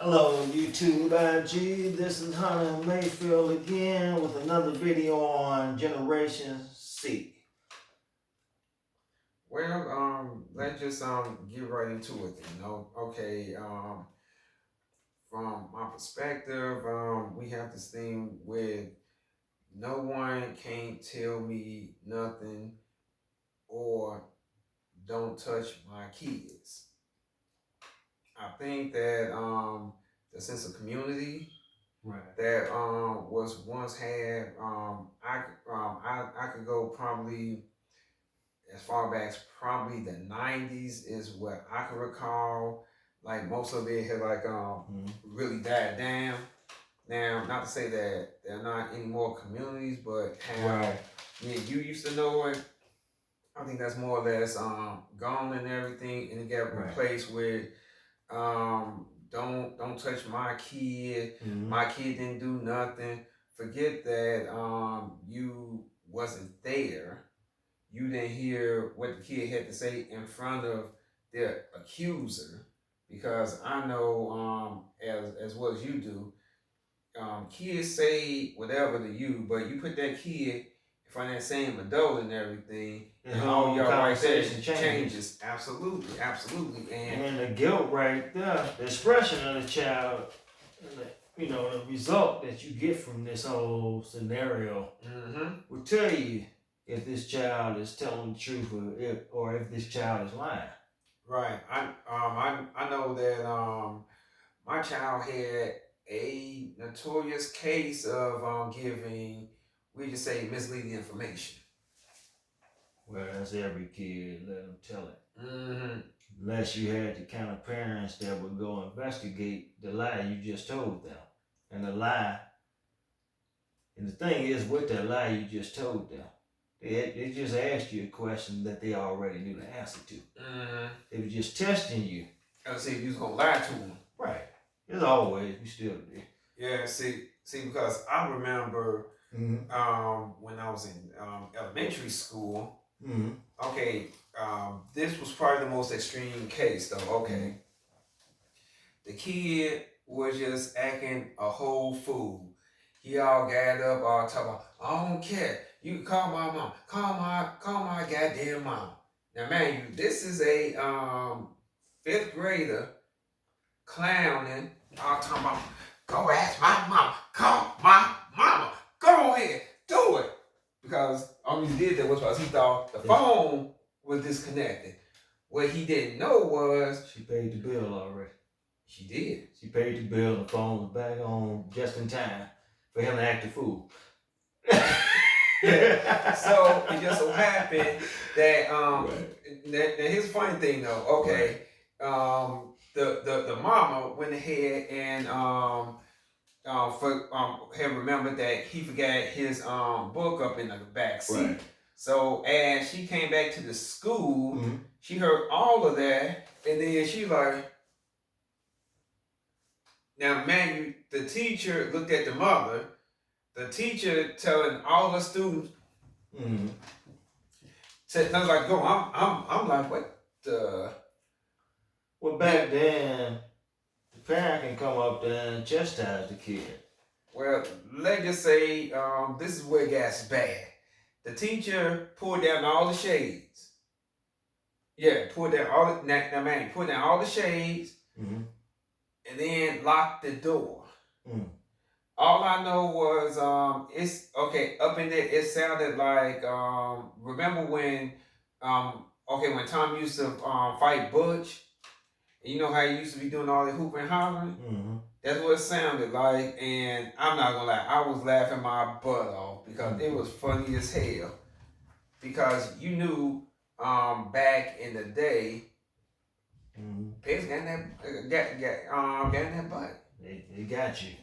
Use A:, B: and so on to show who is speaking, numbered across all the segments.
A: Hello YouTube IG, this is Hunter Mayfield again with another video on Generation C.
B: Well, let's just get right into it. Okay. From my perspective, we have this thing with no one can't tell me nothing or don't touch my kids. I think that the sense of community
A: Right.
B: that was once had, I could go probably as far back as probably the 90s is what I can recall. Like most of it had really died down. Now, not to say that there are not any more communities, but how me and you used to know it, I think that's more or less gone and everything, and it got replaced with don't touch my kid. My kid didn't do nothing. Forget that you wasn't there. You didn't hear what the kid had to say in front of their accuser, because I know as well as you do, kids say whatever to you, but you put that kid in front of that same adult and everything, and all your conversation changes. Absolutely, absolutely,
A: and the guilt right there, the expression of the child, the result that you get from this whole scenario will tell you if this child is telling the truth or if this child is lying.
B: Right. I know that my child had a notorious case of giving, we just say, misleading information.
A: Well, that's every kid. Let them tell it. Unless you had the kind of parents that would go investigate the lie you just told them. And the thing is, with that lie you just told them, they just asked you a question that they already knew the answer to. They were just testing you.
B: I would say if you was going to lie to them.
A: Right. As always, we still do.
B: Yeah, see, because I remember when I was in elementary school, okay, this was probably the most extreme case, though, okay. The kid was just acting a whole fool. He all gathered up, all talking about, I don't care. You can call my mom. Call my goddamn mom. Now, man, this is a fifth grader clowning, all talking about, go ask my mama. Call my mama. Go ahead. Do it. Because all he did that was because he thought the phone was disconnected. What he didn't know was
A: she paid the bill already.
B: She did.
A: She paid the bill and the phone was back on just in time for him to act a fool.
B: So it just so happened that here's the funny thing though. Okay, the mama went ahead and had remembered that he forgot his book up in the back seat. Right. So as she came back to the school, she heard all of that, and then she like. Now, man, the teacher looked at the mother. The teacher telling all the students. Said, I was like, go. I'm like, what the?
A: Well, back then, the parent can come up there and chastise the kid.
B: Well, let's just say this is where it gets bad. The teacher pulled down all the shades. Yeah, pulled down all. Now, man, pulled down all the shades. And then locked the door. All I know was it's okay up in there. It sounded like remember when when Tom used to fight Butch. You know how he used to be doing all the hooping and hollering. That's what it sounded like, and I'm not gonna lie, I was laughing my butt off because it was funny as hell. Because you knew back in the day. Pigs got in that butt.
A: They got you.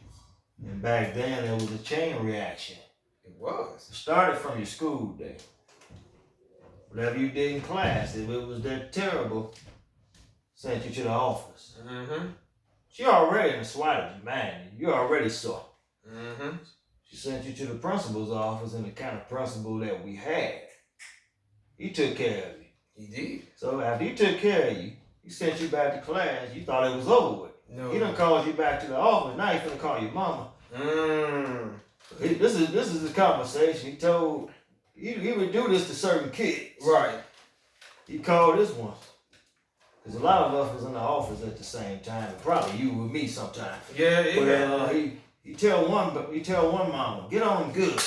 A: And back then, there was a chain reaction.
B: It was.
A: It started from your school day. Whatever you did in class, if it was that terrible, sent you to the office. She already swatted you, man. You already saw. She sent you to the principal's office, and the kind of principal that we had, he took care of you.
B: He did.
A: So after he took care of you, He sent you back to class. You thought it was over with.
B: No.
A: He done called you back to the office. Now he finna call your mama. This is the conversation. He told he would do this to certain kids.
B: Right.
A: He called this one. Because a lot of us was in the office at the same time. Probably you with me sometime.
B: Yeah.
A: But he tell one mama, get on them good.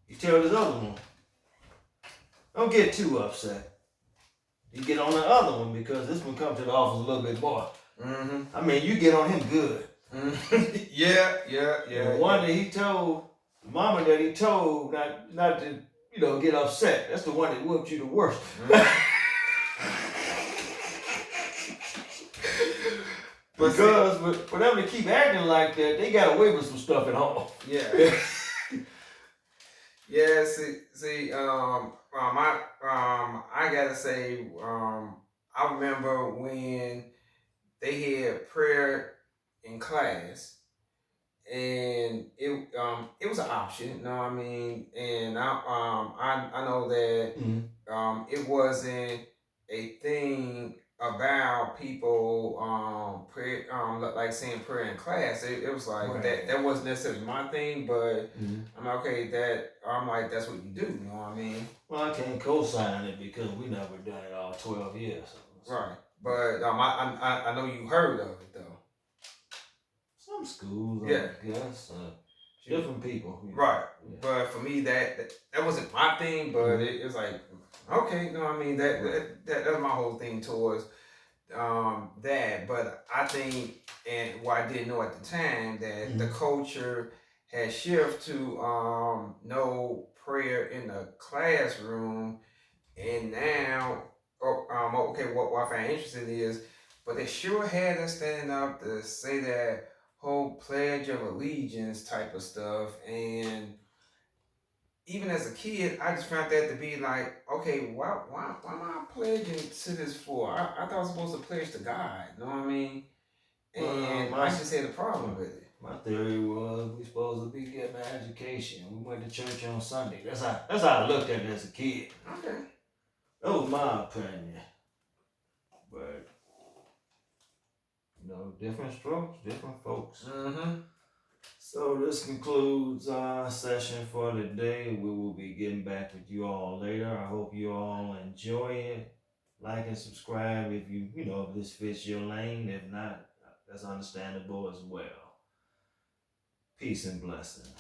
A: He tell this other one, don't get too upset. You get on the other one because this one come to the office a little bit more.
B: Mm-hmm.
A: I mean, you get on him good.
B: Mm-hmm. Yeah.
A: The one that he told, the mama that he told not to, get upset. That's the one that whooped you the worst.
B: Mm-hmm.
A: Because for them to keep acting like that, they got away with some stuff at home.
B: Yeah. Yeah. I gotta say, I remember when they had prayer in class, and it was an option. You know what I mean? And I know that it wasn't a thing about people pray like saying prayer in class. It was like
A: Right.
B: that wasn't necessarily my thing, but I'm like, okay, I'm like, that's what you do. You know what I mean?
A: Well, I can't co-sign it because we never done it all 12 years.
B: Right. But I know you heard of it though.
A: Some schools,
B: Yeah.
A: I guess. Different people.
B: Right.
A: Yeah.
B: But for me, that wasn't my thing. But it was like, okay, no, I mean that's my whole thing towards that. But I think, and what I didn't know at the time, that the culture has shifted to no prayer in the classroom, and now, okay, what I find interesting is, but they sure had us standing up to say that whole Pledge of Allegiance type of stuff, and even as a kid, I just found that to be like, okay, why am I pledging to this for? I thought I was supposed to pledge to God. You know what I mean? And I just had a problem with it.
A: My theory was we supposed to be getting an education. We went to church on Sunday. That's how I looked at it as a kid.
B: Okay.
A: That was my opinion. But different strokes, different folks.
B: Mm-hmm.
A: So this concludes our session for today. We will be getting back with you all later. I hope you all enjoy it. Like and subscribe if if this fits your lane. If not, that's understandable as well. Peace and blessings.